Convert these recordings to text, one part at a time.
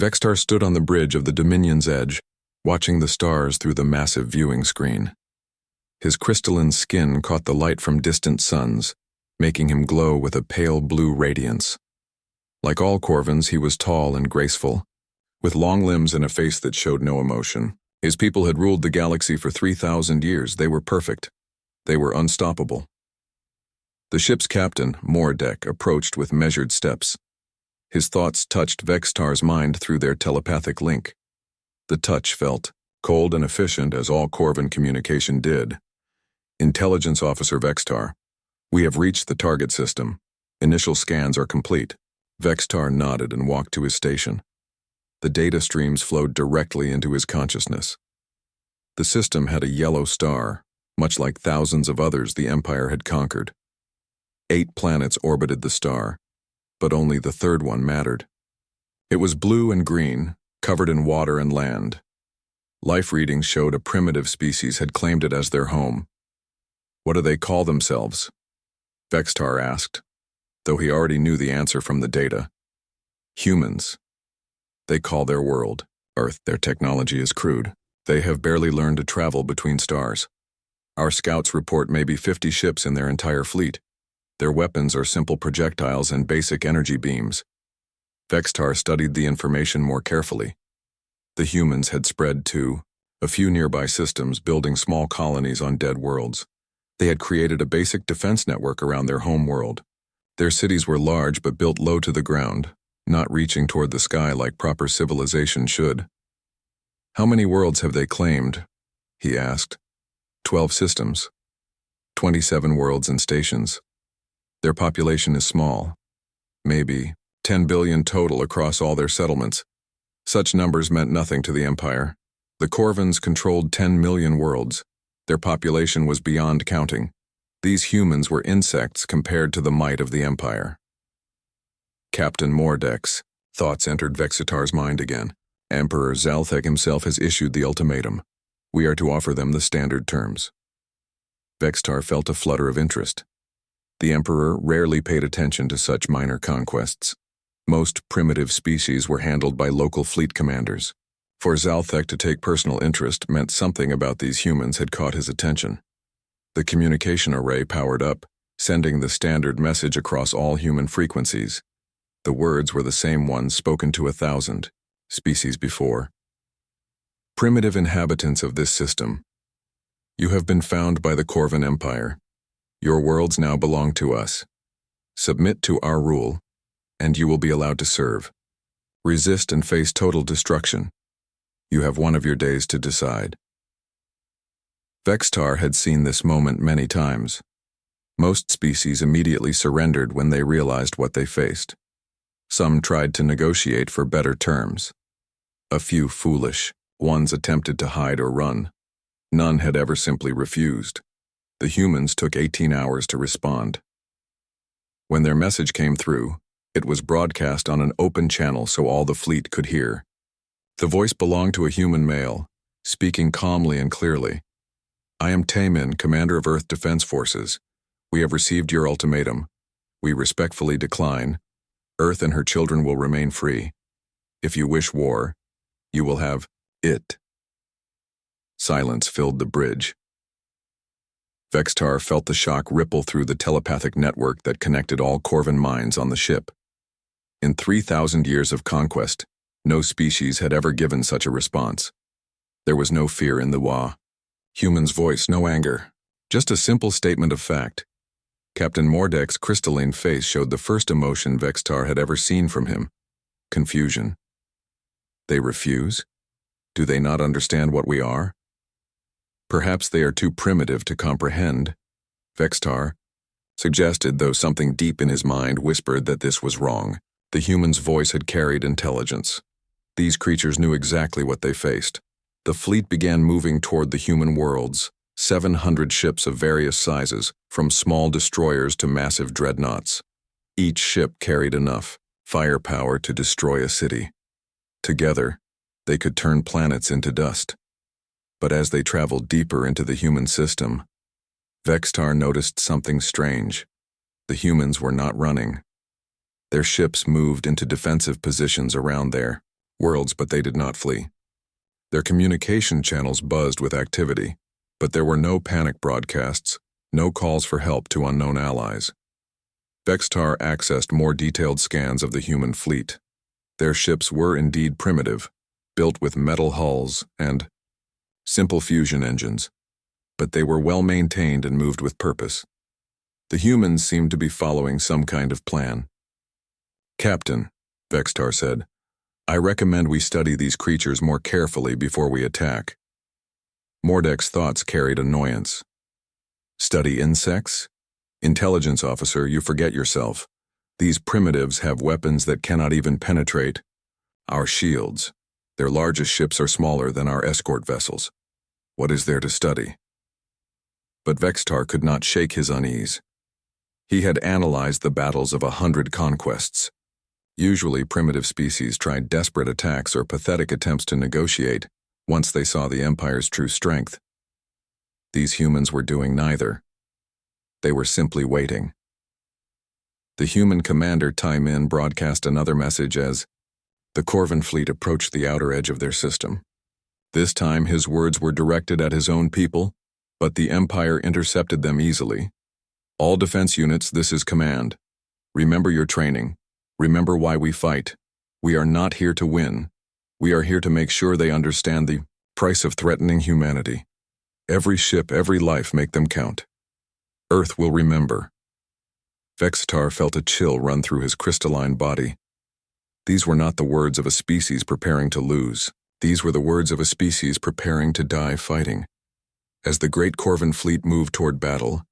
Vextar stood on the bridge of the Dominion's edge, watching the stars through the massive viewing screen. His crystalline skin caught the light from distant suns, making him glow with a pale blue radiance. Like all Corvins, he was tall and graceful, with long limbs and a face that showed no emotion. His people had ruled the galaxy for 3,000 years. They were perfect. They were unstoppable. The ship's captain, Mordek, approached with measured steps. His thoughts touched Vextar's mind through their telepathic link. The touch felt cold and efficient, as all Corvin communication did. Intelligence Officer Vextar, we have reached the target system. Initial scans are complete. Vextar nodded and walked to his station. The data streams flowed directly into his consciousness. The system had a yellow star, much like thousands of others the Empire had conquered. 8 planets orbited the star, but only the third one mattered. It was blue and green, covered in water and land. Life readings showed a primitive species had claimed it as their home. What do they call themselves? Vextar asked, though he already knew the answer from the data. Humans. They call their world Earth. Their technology is crude. They have barely learned to travel between stars. Our scouts report maybe 50 ships in their entire fleet. Their weapons are simple projectiles and basic energy beams. Vextar studied the information more carefully. The humans had spread to a few nearby systems, building small colonies on dead worlds. They had created a basic defense network around their home world. Their cities were large but built low to the ground, not reaching toward the sky like proper civilization should. How many worlds have they claimed? He asked. 12 systems. 27 worlds and stations. Their population is small. Maybe 10 billion total across all their settlements. Such numbers meant nothing to the Empire. The Corvins controlled 10 million worlds. Their population was beyond counting. These humans were insects compared to the might of the Empire. Captain Mordek's thoughts entered Vextar's mind again. Emperor Zaltheg himself has issued the ultimatum. We are to offer them the standard terms. Vextar felt a flutter of interest. The Emperor rarely paid attention to such minor conquests. Most primitive species were handled by local fleet commanders. For Zaltheg to take personal interest meant something about these humans had caught his attention. The communication array powered up, sending the standard message across all human frequencies. The words were the same ones spoken to 1,000 species before. Primitive inhabitants of this system, you have been found by the Corvin Empire. Your worlds now belong to us. Submit to our rule, and you will be allowed to serve. Resist and face total destruction. You have one of your days to decide. Vextar had seen this moment many times. Most species immediately surrendered when they realized what they faced. Some tried to negotiate for better terms. A few foolish ones attempted to hide or run. None had ever simply refused. The humans took 18 hours to respond. When their message came through, it was broadcast on an open channel so all the fleet could hear. The voice belonged to a human male, speaking calmly and clearly. I am Taemin, Commander of Earth Defense Forces. We have received your ultimatum. We respectfully decline. Earth and her children will remain free. If you wish war, you will have it. Silence filled the bridge. Vextar felt the shock ripple through the telepathic network that connected all Corvin minds on the ship. In 3,000 years of conquest, no species had ever given such a response. There was no fear in the Wa. Human's voice, no anger. Just a simple statement of fact. Captain Mordek's crystalline face showed the first emotion Vextar had ever seen from him. Confusion. They refuse? Do they not understand what we are? Perhaps they are too primitive to comprehend, Vextar suggested, though something deep in his mind whispered that this was wrong. The human's voice had carried intelligence. These creatures knew exactly what they faced. The fleet began moving toward the human worlds, 700 ships of various sizes, from small destroyers to massive dreadnoughts. Each ship carried enough firepower to destroy a city. Together, they could turn planets into dust. But as they traveled deeper into the human system, Vextar noticed something strange. The humans were not running. Their ships moved into defensive positions around their worlds, but they did not flee. Their communication channels buzzed with activity, but there were no panic broadcasts, no calls for help to unknown allies. Vextar accessed more detailed scans of the human fleet. Their ships were indeed primitive, built with metal hulls and simple fusion engines, but they were well maintained and moved with purpose. The humans seemed to be following some kind of plan. "Captain," Vextar said, "I recommend we study these creatures more carefully before we attack." Mordek's thoughts carried annoyance. "Study insects? Intelligence officer, you forget yourself. These primitives have weapons that cannot even penetrate our shields. Their largest ships are smaller than our escort vessels. What is there to study?" But Vextar could not shake his unease. He had analyzed the battles of 100 conquests. Usually, primitive species tried desperate attacks or pathetic attempts to negotiate once they saw the Empire's true strength. These humans were doing neither. They were simply waiting. The human commander Tai Min broadcast another message as the Corvan fleet approached the outer edge of their system. This time his words were directed at his own people, but the Empire intercepted them easily. "All defense units, this is command. Remember your training. Remember why we fight. We are not here to win. We are here to make sure they understand the price of threatening humanity. Every ship, every life, make them count. Earth will remember." Vextar felt a chill run through his crystalline body. These were not the words of a species preparing to lose. These were the words of a species preparing to die fighting. As the great Corvan fleet moved toward battle,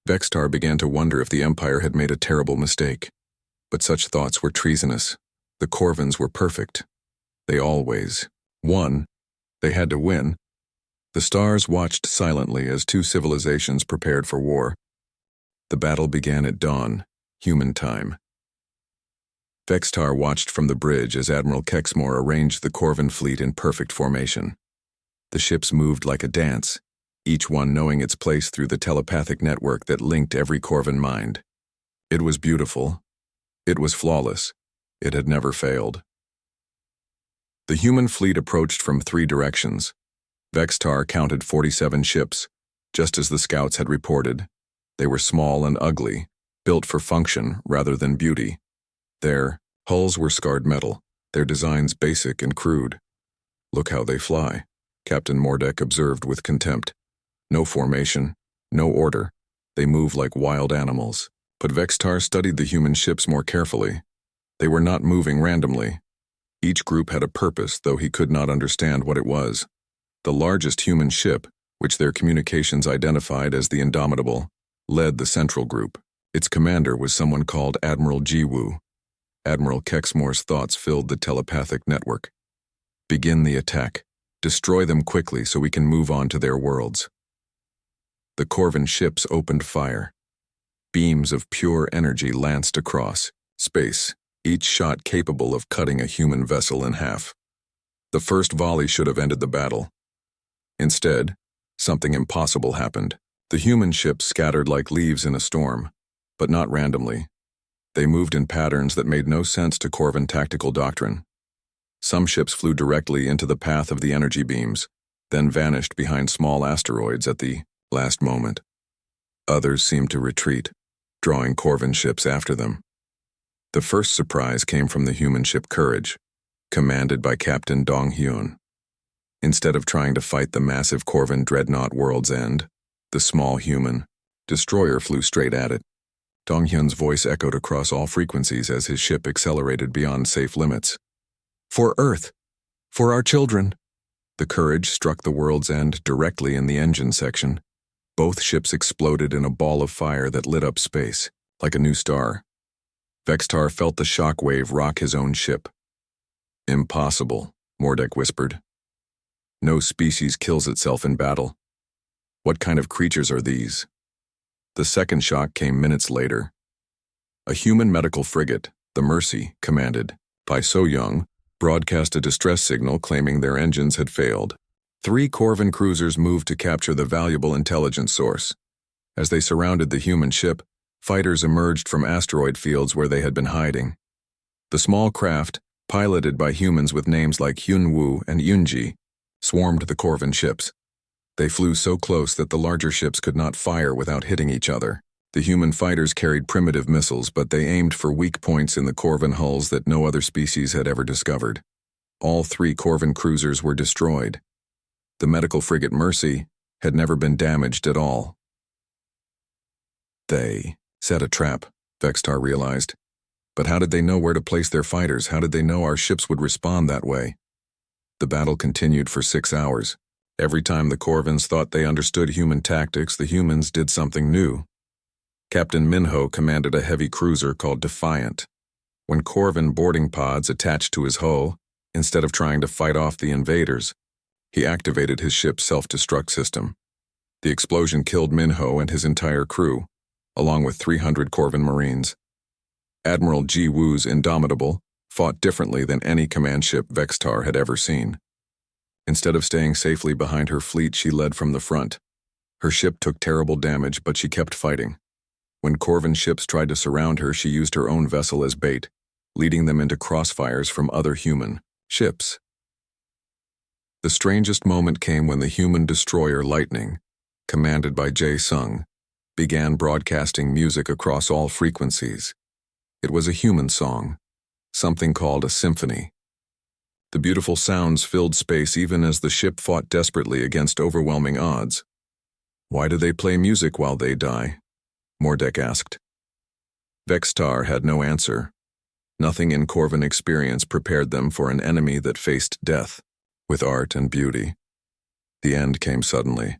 Vextar began to wonder if the Empire had made a terrible mistake. But such thoughts were treasonous. The Corvans were perfect. They always won. They had to win. The stars watched silently as two civilizations prepared for war. The battle began at dawn, human time. Vextar watched from the bridge as Admiral Kexmore arranged the Corvan fleet in perfect formation. The ships moved like a dance, each one knowing its place through the telepathic network that linked every Corvan mind. It was beautiful. It was flawless. It had never failed. The human fleet approached from 3 directions. Vextar counted 47 ships, just as the scouts had reported. They were small and ugly, built for function rather than beauty. Their hulls were scarred metal, their designs basic and crude. "Look how they fly," Captain Mordek observed with contempt. "No formation, no order. They move like wild animals." But Vextar studied the human ships more carefully. They were not moving randomly. Each group had a purpose, though he could not understand what it was. The largest human ship, which their communications identified as the Indomitable, led the central group. Its commander was someone called Admiral Jiwoo. Admiral Kexmore's thoughts filled the telepathic network. "Begin the attack. Destroy them quickly so we can move on to their worlds." The Corvan ships opened fire. Beams of pure energy lanced across space, each shot capable of cutting a human vessel in half. The first volley should have ended the battle. Instead, something impossible happened. The human ships scattered like leaves in a storm, but not randomly. They moved in patterns that made no sense to Corvan tactical doctrine. Some ships flew directly into the path of the energy beams, then vanished behind small asteroids at the last moment. Others seemed to retreat, drawing Corvan ships after them. The first surprise came from the human ship Courage, commanded by Captain Dong-hyun. Instead of trying to fight the massive Corvan dreadnought World's End, the small human destroyer flew straight at it. Dong-hyun's voice echoed across all frequencies as his ship accelerated beyond safe limits. "For Earth! For our children!" The Courage struck the World's End directly in the engine section. Both ships exploded in a ball of fire that lit up space, like a new star. Vextar felt the shock wave rock his own ship. "Impossible," Mordek whispered. "No species kills itself in battle. What kind of creatures are these?" The second shock came minutes later. A human medical frigate, the Mercy, commanded by So Young, broadcast a distress signal claiming their engines had failed. 3 Corvan cruisers moved to capture the valuable intelligence source. As they surrounded the human ship, fighters emerged from asteroid fields where they had been hiding. The small craft, piloted by humans with names like Hyunwoo and Yunji, swarmed the Corvin ships. They flew so close that the larger ships could not fire without hitting each other. The human fighters carried primitive missiles, but they aimed for weak points in the Corvin hulls that no other species had ever discovered. All 3 Corvin cruisers were destroyed. The medical frigate Mercy had never been damaged at all. They set a trap, Vextar realized. But how did they know where to place their fighters? How did they know our ships would respond that way? The battle continued for 6 hours. Every time the Corvins thought they understood human tactics, the humans did something new. Captain Minho commanded a heavy cruiser called Defiant. When Corvin boarding pods attached to his hull, instead of trying to fight off the invaders, he activated his ship's self-destruct system. The explosion killed Minho and his entire crew, along with 300 Corvin Marines. Admiral Ji Woo's Indomitable fought differently than any command ship Vextar had ever seen. Instead of staying safely behind her fleet, she led from the front. Her ship took terrible damage, but she kept fighting. When Corvin ships tried to surround her, she used her own vessel as bait, leading them into crossfires from other human ships. The strangest moment came when the human destroyer Lightning, commanded by Jae Sung, began broadcasting music across all frequencies. It was a human song, something called a symphony. The beautiful sounds filled space even as the ship fought desperately against overwhelming odds. "Why do they play music while they die?" Mordek asked. Vextar had no answer. Nothing in Corvin experience prepared them for an enemy that faced death with art and beauty. The end came suddenly.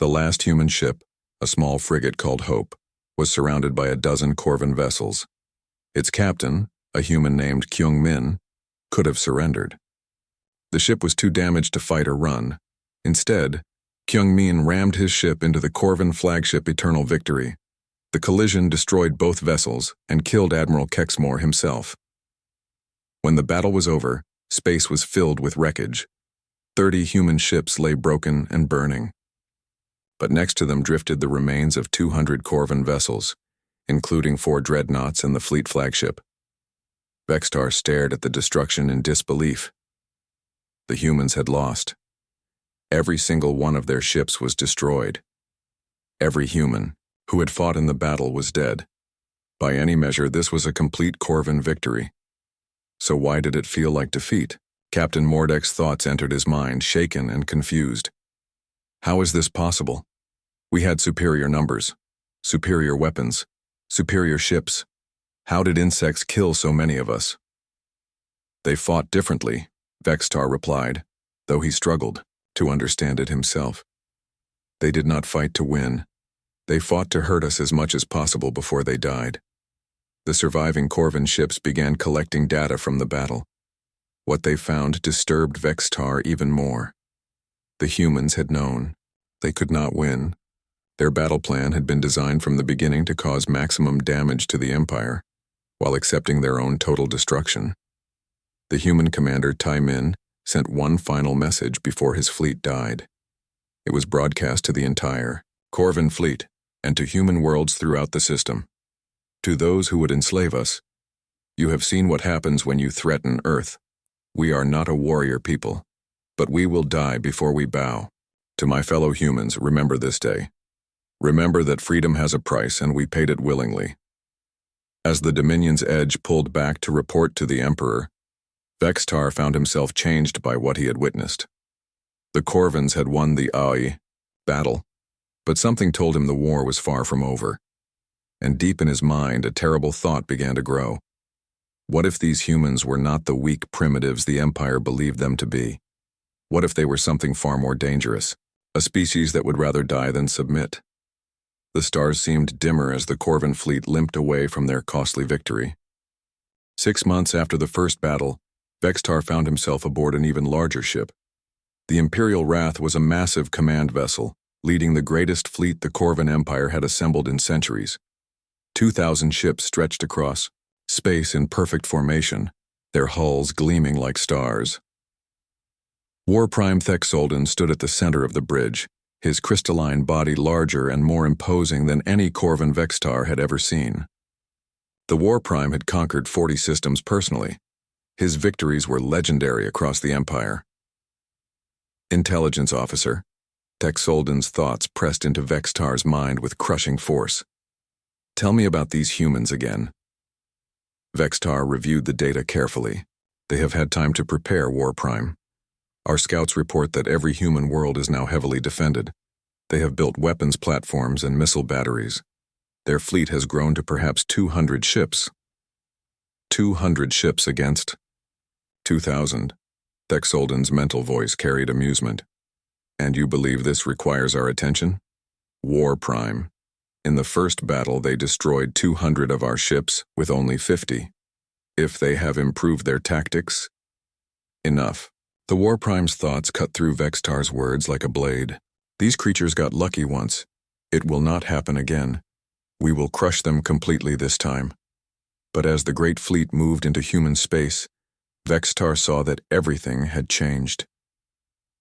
The last human ship, a small frigate called Hope, was surrounded by a dozen Corvin vessels. Its captain, a human named Kyung Min, could have surrendered. The ship was too damaged to fight or run. Instead, Kyung Min rammed his ship into the Corvin flagship Eternal Victory. The collision destroyed both vessels and killed Admiral Kexmore himself. When the battle was over, space was filled with wreckage. 30 human ships lay broken and burning. But next to them drifted the remains of 200 Corvin vessels, including 4 dreadnoughts and the fleet flagship. Vextar stared at the destruction in disbelief. The humans had lost. Every single one of their ships was destroyed. Every human who had fought in the battle was dead. By any measure, this was a complete Corvin victory. So why did it feel like defeat? Captain Mordek's thoughts entered his mind, shaken and confused. How is this possible? We had superior numbers, superior weapons, superior ships. How did insects kill so many of us? They fought differently, Vextar replied, though he struggled to understand it himself. They did not fight to win. They fought to hurt us as much as possible before they died. The surviving Corvin ships began collecting data from the battle. What they found disturbed Vextar even more. The humans had known. They could not win. Their battle plan had been designed from the beginning to cause maximum damage to the Empire, while accepting their own total destruction. The human commander Tai Min sent one final message before his fleet died. It was broadcast to the entire Corvin fleet and to human worlds throughout the system. To those who would enslave us, you have seen what happens when you threaten Earth. We are not a warrior people, but we will die before we bow. To my fellow humans, remember this day. Remember that freedom has a price and we paid it willingly. As the Dominion's Edge pulled back to report to the Emperor, Vextar found himself changed by what he had witnessed. The Corvins had won the Ai battle, but something told him the war was far from over. And deep in his mind, a terrible thought began to grow. What if these humans were not the weak primitives the Empire believed them to be? What if they were something far more dangerous, a species that would rather die than submit? The stars seemed dimmer as the Corvin fleet limped away from their costly victory. 6 months after the first battle, Vextar found himself aboard an even larger ship. The Imperial Wrath was a massive command vessel, leading the greatest fleet the Corvin Empire had assembled in centuries. 2,000 ships stretched across space in perfect formation, their hulls gleaming like stars. War Prime Thexolden stood at the center of the bridge, his crystalline body larger and more imposing than any Corvin Vextar had ever seen. The War Prime had conquered 40 systems personally, His victories were legendary across the Empire. Intelligence officer. Tech Soldan's thoughts pressed into Vextar's mind with crushing force. Tell me about these humans again. Vextar reviewed the data carefully. They have had time to prepare War Prime. Our scouts report that every human world is now heavily defended. They have built weapons platforms and missile batteries. Their fleet has grown to perhaps 200 ships. 200 ships against 2,000. Tech Soldan's mental voice carried amusement. And you believe this requires our attention? War Prime. In the first battle, they destroyed 200 of our ships with only 50. If they have improved their tactics? Enough. The War Prime's thoughts cut through Vextar's words like a blade. These creatures got lucky once. It will not happen again. We will crush them completely this time. But as the great fleet moved into human space, Vextar saw that everything had changed.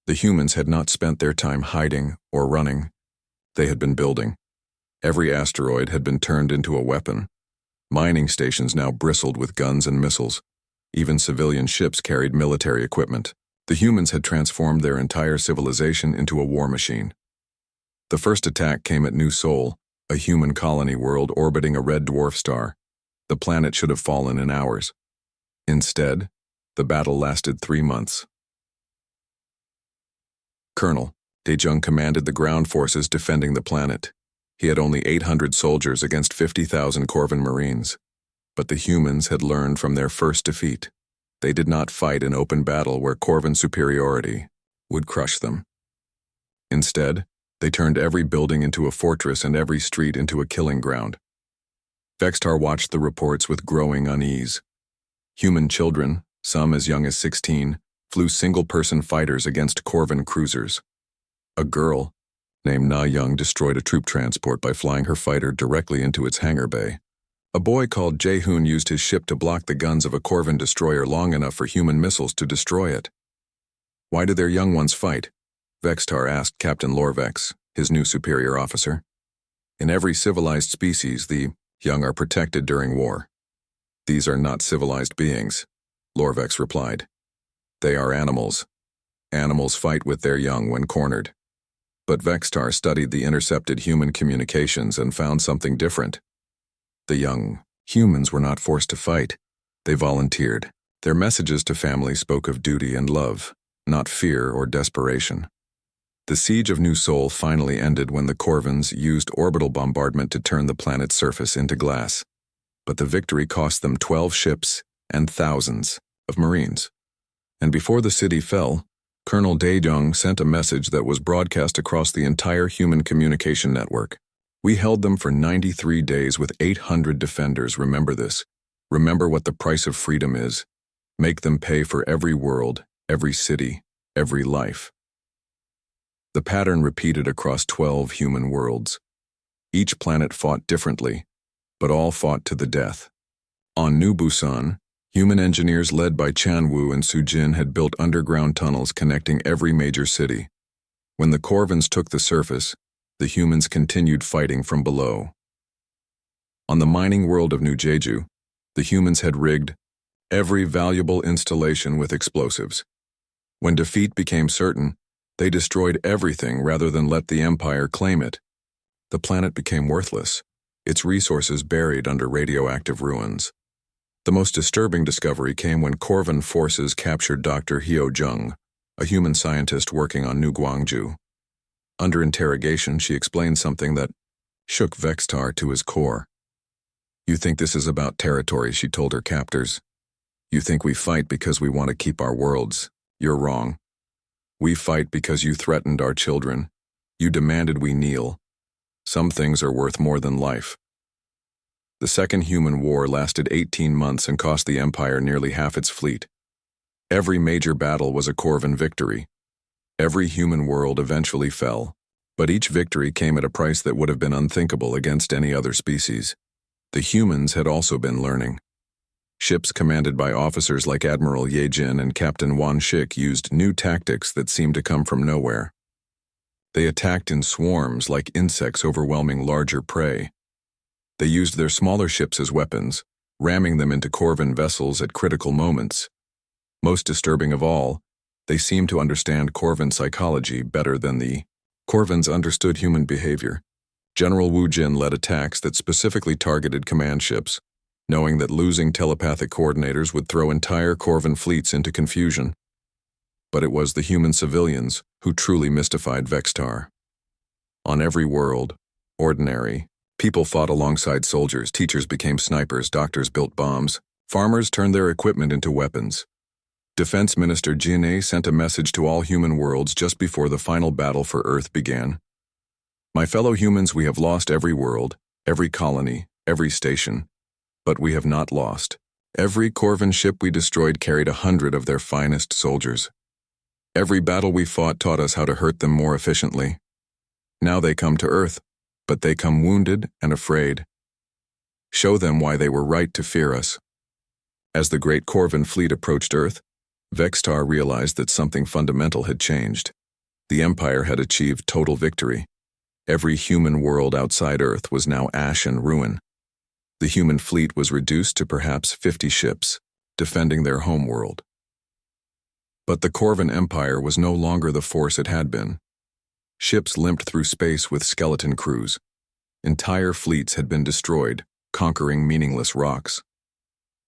The humans had not spent their time hiding or running. They had been building. Every asteroid had been turned into a weapon. Mining stations now bristled with guns and missiles. Even civilian ships carried military equipment. The humans had transformed their entire civilization into a war machine. The first attack came at New Sol, a human colony world orbiting a red dwarf star. The planet should have fallen in hours. Instead, the battle lasted 3 months. Colonel Daejung commanded the ground forces defending the planet. He had only 800 soldiers against 50,000 Corvan Marines. But the humans had learned from their first defeat. They did not fight an open battle where Corvan superiority would crush them. Instead, they turned every building into a fortress and every street into a killing ground. Vextar watched the reports with growing unease. Human children, some as young as 16, flew single-person fighters against Corvan cruisers. A girl, named Na Young, destroyed a troop transport by flying her fighter directly into its hangar bay. A boy called Jaehoon used his ship to block the guns of a Corvan destroyer long enough for human missiles to destroy it. Why do their young ones fight? Vextar asked Captain Lorvex, his new superior officer. In every civilized species, the young are protected during war. These are not civilized beings, Lorvex replied. They are animals. Animals fight with their young when cornered. But Vextar studied the intercepted human communications and found something different. The young humans were not forced to fight. They volunteered. Their messages to family spoke of duty and love, not fear or desperation. The siege of New Sol finally ended when the Corvans used orbital bombardment to turn the planet's surface into glass. But the victory cost them 12 ships and thousands of Marines. And before the city fell, Colonel Daejung sent a message that was broadcast across the entire human communication network. We held them for 93 days with 800 defenders. Remember this. Remember what the price of freedom is. Make them pay for every world, every city, every life. The pattern repeated across 12 human worlds. Each planet fought differently, but all fought to the death. On New Busan, human engineers led by Chan Wu and Su Jin had built underground tunnels connecting every major city. When the Corvans took the surface, the humans continued fighting from below. On the mining world of New Jeju, the humans had rigged every valuable installation with explosives. When defeat became certain, they destroyed everything rather than let the Empire claim it. The planet became worthless, its resources buried under radioactive ruins. The most disturbing discovery came when Corvan forces captured Dr. Hyo Jung, a human scientist working on New Gwangju. Under interrogation, she explained something that shook Vextar to his core. You think this is about territory, she told her captors. You think we fight because we want to keep our worlds. You're wrong. We fight because you threatened our children. You demanded we kneel. Some things are worth more than life. The Second Human War lasted 18 months and cost the Empire nearly half its fleet. Every major battle was a Corvan victory. Every human world eventually fell, but each victory came at a price that would have been unthinkable against any other species. The humans had also been learning. Ships commanded by officers like Admiral Ye Jin and Captain Wan Shik used new tactics that seemed to come from nowhere. They attacked in swarms like insects overwhelming larger prey. They used their smaller ships as weapons, ramming them into Corvan vessels at critical moments, Most disturbing of all, they seemed to understand Corvan psychology better than the Corvans understood human behavior. General Wu Jin led attacks that specifically targeted command ships, knowing that losing telepathic coordinators would throw entire Corvan fleets into confusion. But it was the human civilians who truly mystified Vextar. On every world, ordinary, people fought alongside soldiers, teachers became snipers, doctors built bombs, farmers turned their equipment into weapons. Defense Minister Jin sent a message to all human worlds just before the final battle for Earth began. My fellow humans, we have lost every world, every colony, every station, but we have not lost. Every Corvan ship we destroyed carried 100 of their finest soldiers. Every battle we fought taught us how to hurt them more efficiently. Now they come to Earth, but they come wounded and afraid. Show them why they were right to fear us. As the great Corvan fleet approached Earth, Vextar realized that something fundamental had changed. The Empire had achieved total victory. Every human world outside Earth was now ash and ruin. The human fleet was reduced to perhaps 50 ships, defending their homeworld. But the Corvan Empire was no longer the force it had been. Ships limped through space with skeleton crews. Entire fleets had been destroyed, conquering meaningless rocks.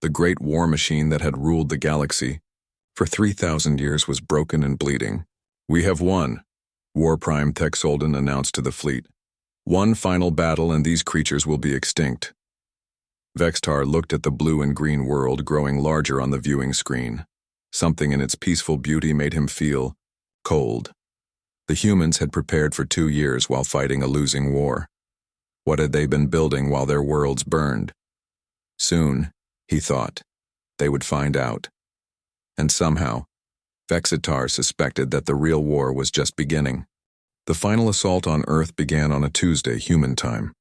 The great war machine that had ruled the galaxy for 3,000 years was broken and bleeding. We have won, War Prime Thexolden announced to the fleet. One final battle and these creatures will be extinct. Vextar looked at the blue and green world growing larger on the viewing screen. Something in its peaceful beauty made him feel cold. The humans had prepared for 2 years while fighting a losing war. What had they been building while their worlds burned? Soon, he thought, they would find out. And somehow, Vexitar suspected that the real war was just beginning. The final assault on Earth began on a Tuesday, human time.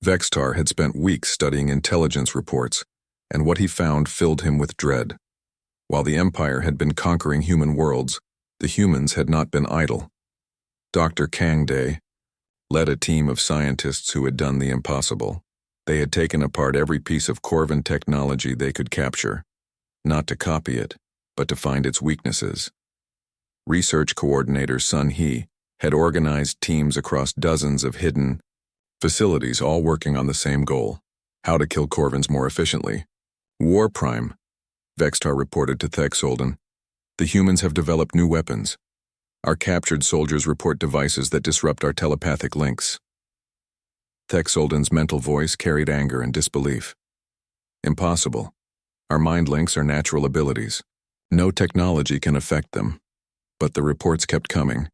Vextar had spent weeks studying intelligence reports, and what he found filled him with dread. While the Empire had been conquering human worlds, the humans had not been idle. Dr. Kang Day led a team of scientists who had done the impossible. They had taken apart every piece of Corvan technology they could capture, not to copy it, but to find its weaknesses. Research coordinator Sun He had organized teams across dozens of hidden facilities, all working on the same goal: how to kill Corvans more efficiently. War Prime, Vextar reported to Thexolden. The humans have developed new weapons. Our captured soldiers report devices that disrupt our telepathic links. Thexolden's mental voice carried anger and disbelief. Impossible. Our mind links are natural abilities. No technology can affect them. But the reports kept coming.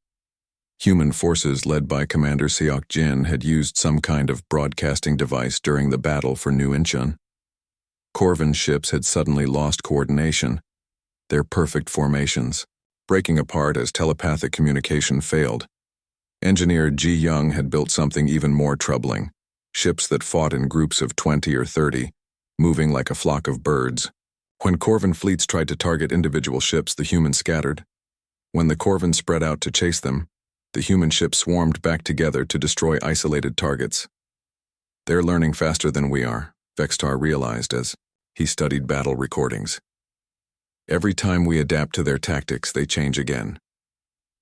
Human forces led by Commander Seok Jin had used some kind of broadcasting device during the battle for New Incheon. Corvan ships had suddenly lost coordination, their perfect formations, breaking apart as telepathic communication failed. Engineer Ji Young had built something even more troubling: ships that fought in groups of 20 or 30, moving like a flock of birds. When Corvan fleets tried to target individual ships, the humans scattered. When the Corvan spread out to chase them, the human ships swarmed back together to destroy isolated targets. They're learning faster than we are, Vextar realized as he studied battle recordings. Every time we adapt to their tactics, they change again.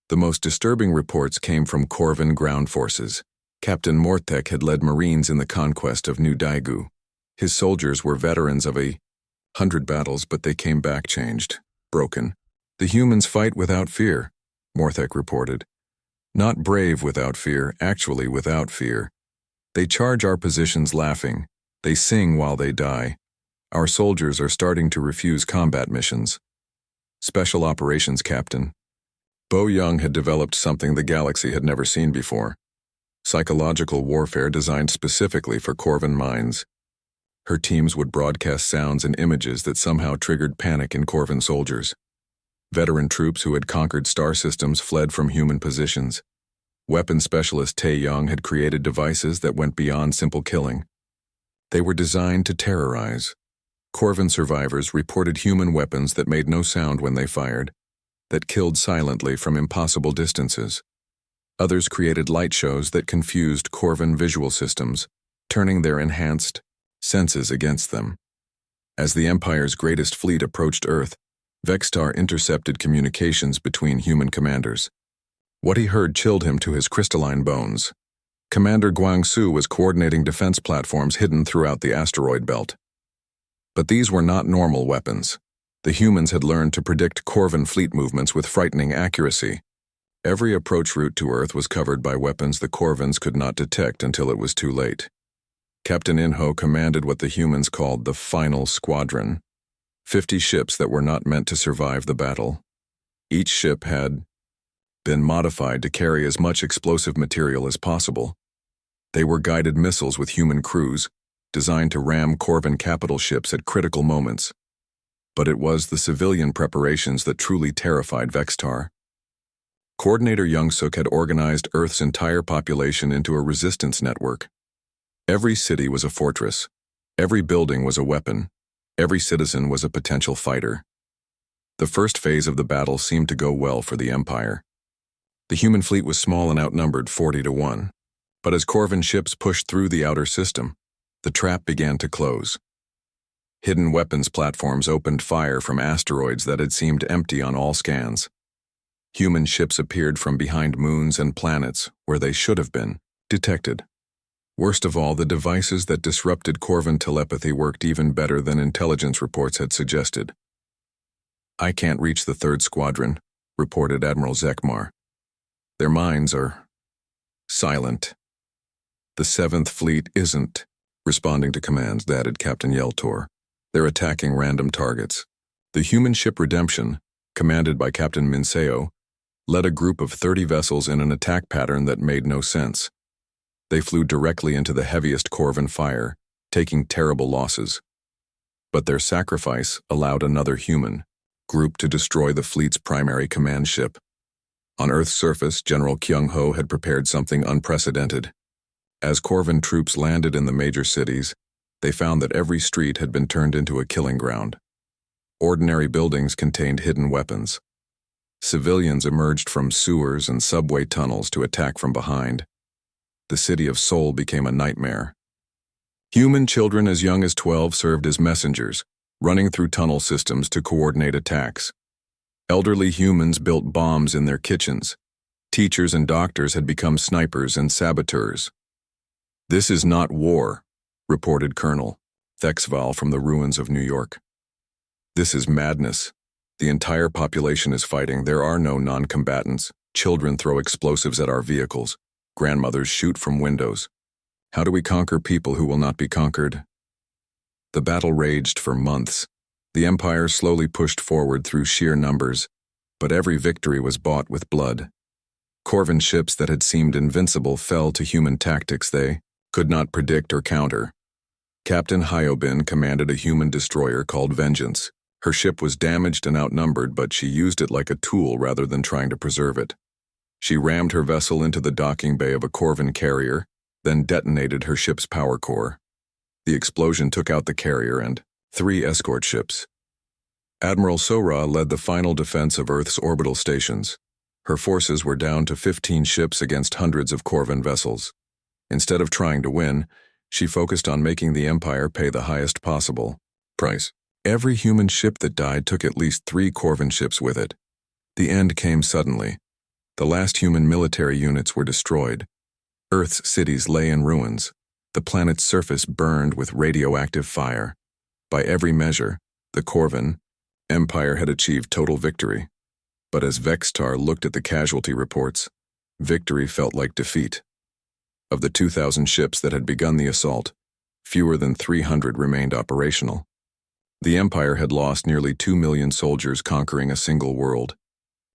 The most disturbing reports came from Corvan ground forces. Captain Mortek had led Marines in the conquest of New Daegu. His soldiers were veterans of 100 battles, but they came back changed, broken. The humans fight without fear, Mortek reported. Not brave without fear, actually without fear. They charge our positions laughing. They sing while they die. Our soldiers are starting to refuse combat missions. Special Operations Captain Bo Young had developed something the galaxy had never seen before: psychological warfare designed specifically for Corvan minds. Her teams would broadcast sounds and images that somehow triggered panic in Corvan soldiers. Veteran troops who had conquered star systems fled from human positions. Weapon specialist Tae Young had created devices that went beyond simple killing. They were designed to terrorize. Corvan survivors reported human weapons that made no sound when they fired, that killed silently from impossible distances. Others created light shows that confused Corvan visual systems, turning their enhanced senses against them. As the Empire's greatest fleet approached Earth, Vextar intercepted communications between human commanders. What he heard chilled him to his crystalline bones. Commander Guangsu was coordinating defense platforms hidden throughout the asteroid belt. But these were not normal weapons. The humans had learned to predict Corvan fleet movements with frightening accuracy. Every approach route to Earth was covered by weapons the Corvans could not detect until it was too late. Captain Inho commanded what the humans called the Final Squadron, 50 ships that were not meant to survive the battle. Each ship had been modified to carry as much explosive material as possible. They were guided missiles with human crews, designed to ram Corvan capital ships at critical moments. But it was the civilian preparations that truly terrified Vextar. Coordinator Youngsuk had organized Earth's entire population into a resistance network. Every city was a fortress. Every building was a weapon. Every citizen was a potential fighter. The first phase of the battle seemed to go well for the Empire. The human fleet was small and outnumbered 40-1. But as Corvan ships pushed through the outer system, the trap began to close. Hidden weapons platforms opened fire from asteroids that had seemed empty on all scans. Human ships appeared from behind moons and planets where they should have been detected. Worst of all, the devices that disrupted Corvan telepathy worked even better than intelligence reports had suggested. "I can't reach the 3rd Squadron," reported Admiral Zekmar. "Their minds are silent." "The 7th Fleet isn't responding to commands," added Captain Yeltor. "They're attacking random targets." The human ship Redemption, commanded by Captain Minseo, led a group of 30 vessels in an attack pattern that made no sense. They flew directly into the heaviest Corvan fire, taking terrible losses. But their sacrifice allowed another human group to destroy the fleet's primary command ship. On Earth's surface, General Kyung-ho had prepared something unprecedented. As Corvan troops landed in the major cities, they found that every street had been turned into a killing ground. Ordinary buildings contained hidden weapons. Civilians emerged from sewers and subway tunnels to attack from behind. The city of Seoul became a nightmare. Human children as young as 12 served as messengers, running through tunnel systems to coordinate attacks. Elderly humans built bombs in their kitchens. Teachers and doctors had become snipers and saboteurs. "This is not war," reported Colonel Thexval from the ruins of New York. "This is madness. The entire population is fighting. There are no non-combatants. Children throw explosives at our vehicles. Grandmothers shoot from windows. How do we conquer people who will not be conquered?" The battle raged for months. The Empire slowly pushed forward through sheer numbers, but every victory was bought with blood. Corvan ships that had seemed invincible fell to human tactics they could not predict or counter. Captain Hyobin commanded a human destroyer called Vengeance. Her ship was damaged and outnumbered, but she used it like a tool rather than trying to preserve it. She rammed her vessel into the docking bay of a Corvan carrier, then detonated her ship's power core. The explosion took out the carrier and 3 escort ships. Admiral Sora led the final defense of Earth's orbital stations. Her forces were down to 15 ships against hundreds of Corvan vessels. Instead of trying to win, she focused on making the Empire pay the highest possible price. Every human ship that died took at least 3 Corvan ships with it. The end came suddenly. The last human military units were destroyed. Earth's cities lay in ruins. The planet's surface burned with radioactive fire. By every measure, the Corvan Empire had achieved total victory. But as Vextar looked at the casualty reports, victory felt like defeat. Of the 2,000 ships that had begun the assault, fewer than 300 remained operational. The Empire had lost nearly 2 million soldiers conquering a single world.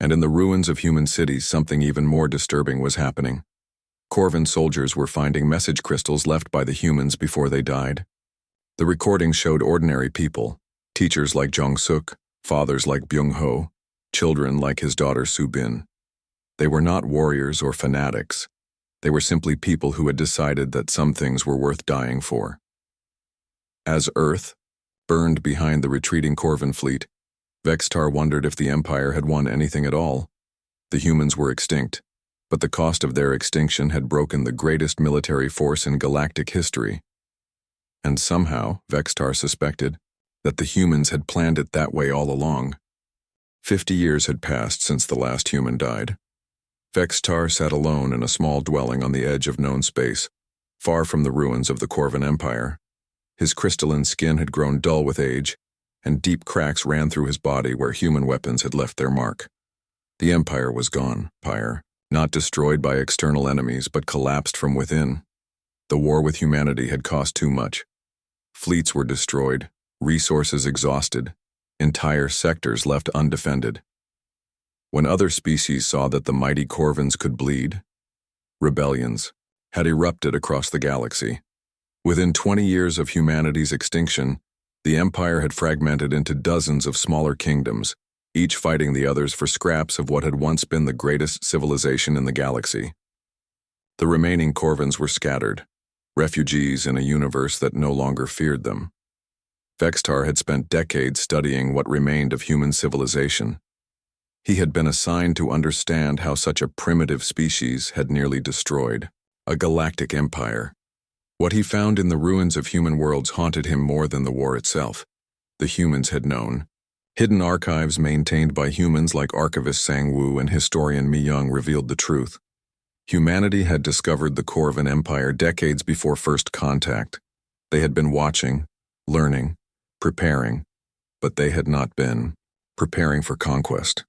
And in the ruins of human cities, something even more disturbing was happening. Corvan soldiers were finding message crystals left by the humans before they died. The recordings showed ordinary people, teachers like Jong-suk, fathers like Byung-ho, children like his daughter Su-bin. They were not warriors or fanatics. They were simply people who had decided that some things were worth dying for. As Earth burned behind the retreating Corvan fleet, Vextar wondered if the Empire had won anything at all. The humans were extinct, but the cost of their extinction had broken the greatest military force in galactic history. And somehow, Vextar suspected, that the humans had planned it that way all along. 50 years had passed since the last human died. Vextar sat alone in a small dwelling on the edge of known space, far from the ruins of the Corvan Empire. His crystalline skin had grown dull with age, and deep cracks ran through his body where human weapons had left their mark. The Empire was gone, not destroyed by external enemies, but collapsed from within. The war with humanity had cost too much. Fleets were destroyed, resources exhausted, entire sectors left undefended. When other species saw that the mighty Corvans could bleed, rebellions had erupted across the galaxy. Within 20 years of humanity's extinction, the Empire had fragmented into dozens of smaller kingdoms, each fighting the others for scraps of what had once been the greatest civilization in the galaxy. The remaining Corvans were scattered, refugees in a universe that no longer feared them. Vextar had spent decades studying what remained of human civilization. He had been assigned to understand how such a primitive species had nearly destroyed a galactic empire. What he found in the ruins of human worlds haunted him more than the war itself. The humans had known. Hidden archives maintained by humans like archivist Sang-Woo and historian Mi-Young revealed the truth. Humanity had discovered the Corvan Empire decades before first contact. They had been watching, learning, preparing, but they had not been preparing for conquest.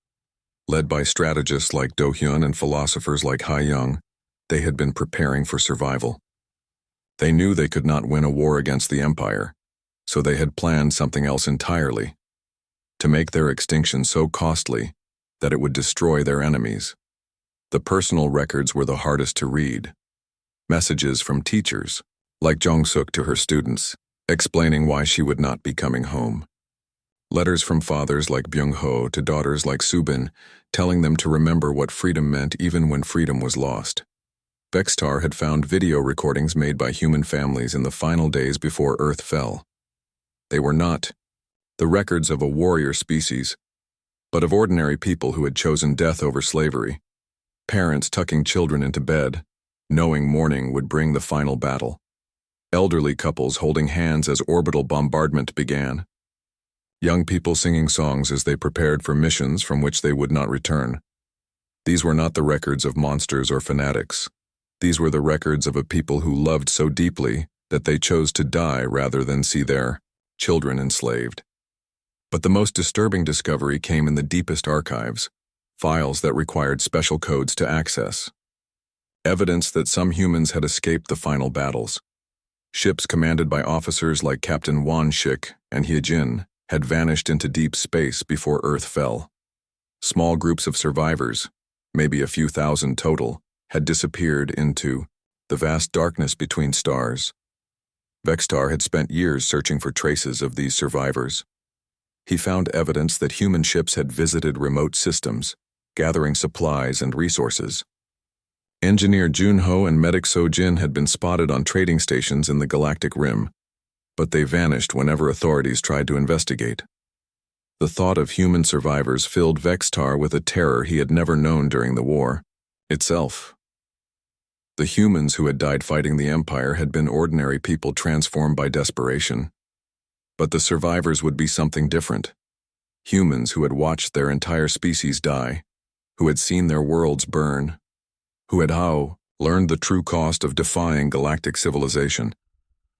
Led by strategists like Do-hyun and philosophers like Ha-young, they had been preparing for survival. They knew they could not win a war against the Empire, so they had planned something else entirely, to make their extinction so costly that it would destroy their enemies. The personal records were the hardest to read. Messages from teachers, like Jong-suk to her students, explaining why she would not be coming home. Letters from fathers like Byung-ho to daughters like Subin, telling them to remember what freedom meant even when freedom was lost. Vextar had found video recordings made by human families in the final days before Earth fell. They were not the records of a warrior species, but of ordinary people who had chosen death over slavery. Parents tucking children into bed, knowing morning would bring the final battle. Elderly couples holding hands as orbital bombardment began. Young people singing songs as they prepared for missions from which they would not return. These were not the records of monsters or fanatics. These were the records of a people who loved so deeply that they chose to die rather than see their children enslaved. But the most disturbing discovery came in the deepest archives, files that required special codes to access. Evidence that some humans had escaped the final battles. Ships commanded by officers like Captain Won-shik and Hyejin had vanished into deep space before Earth fell. Small groups of survivors, maybe a few thousand total, had disappeared into the vast darkness between stars. Vextar had spent years searching for traces of these survivors. He found evidence that human ships had visited remote systems, gathering supplies and resources. Engineer Junho and medic So-jin had been spotted on trading stations in the galactic rim, but they vanished whenever authorities tried to investigate. The thought of human survivors filled Vextar with a terror he had never known during the war itself. The humans who had died fighting the Empire had been ordinary people transformed by desperation. But the survivors would be something different. Humans who had watched their entire species die, who had seen their worlds burn, who had learned the true cost of defying galactic civilization.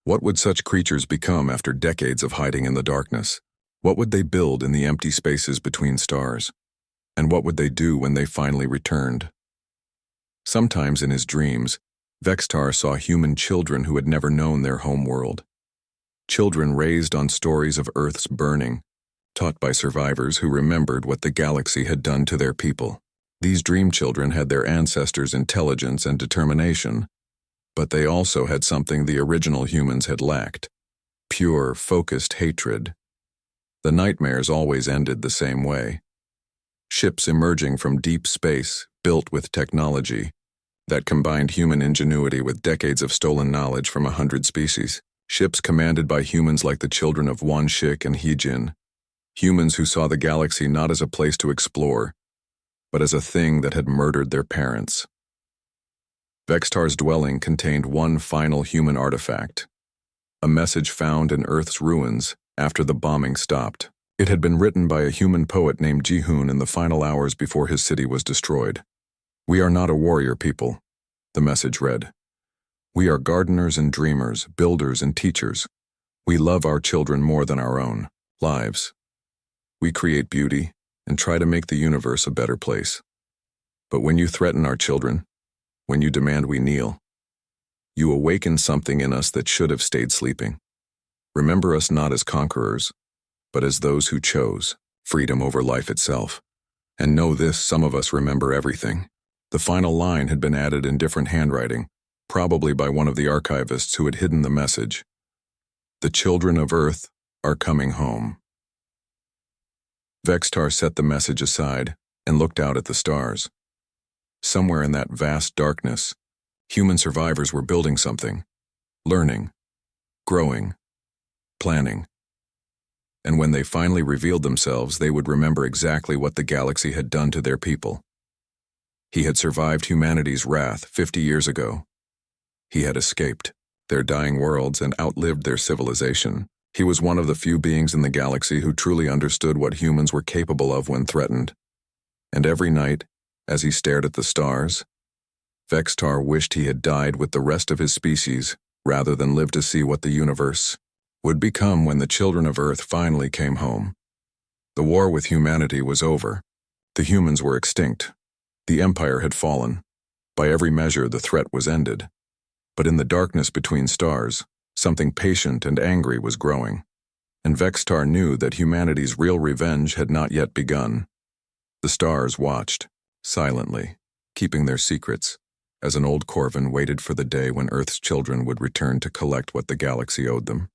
What would such creatures become after decades of hiding in the darkness? What would they build in the empty spaces between stars? And what would they do when they finally returned? Sometimes in his dreams, Vextar saw human children who had never known their home world. Children raised on stories of Earth's burning, taught by survivors who remembered what the galaxy had done to their people. These dream children had their ancestors' intelligence and determination, but they also had something the original humans had lacked: pure, focused hatred. The nightmares always ended the same way. Ships emerging from deep space, built with technology that combined human ingenuity with decades of stolen knowledge from 100 species. Ships commanded by humans like the children of Won-shik and Hyejin. Humans who saw the galaxy not as a place to explore, but as a thing that had murdered their parents. Vextar's dwelling contained one final human artifact, a message found in Earth's ruins after the bombing stopped. It had been written by a human poet named Ji-hoon in the final hours before his city was destroyed. "We are not a warrior people," the message read. "We are gardeners and dreamers, builders and teachers. We love our children more than our own lives. We create beauty and try to make the universe a better place. But when you threaten our children, when you demand we kneel, you awaken something in us that should have stayed sleeping. Remember us not as conquerors, but as those who chose freedom over life itself. And know this, some of us remember everything." The final line had been added in different handwriting, probably by one of the archivists who had hidden the message. "The children of Earth are coming home." Vextar set the message aside and looked out at the stars. Somewhere in that vast darkness, human survivors were building something, learning, growing, planning. And when they finally revealed themselves, they would remember exactly what the galaxy had done to their people. He had survived humanity's wrath 50 years ago. He had escaped their dying worlds and outlived their civilization. He was one of the few beings in the galaxy who truly understood what humans were capable of when threatened. And every night, as he stared at the stars, Vextar wished he had died with the rest of his species rather than live to see what the universe would become when the children of Earth finally came home. The war with humanity was over. The humans were extinct. The Empire had fallen. By every measure, the threat was ended. But in the darkness between stars, something patient and angry was growing. And Vextar knew that humanity's real revenge had not yet begun. The stars watched, silently, keeping their secrets, as an old Corvin waited for the day when Earth's children would return to collect what the galaxy owed them.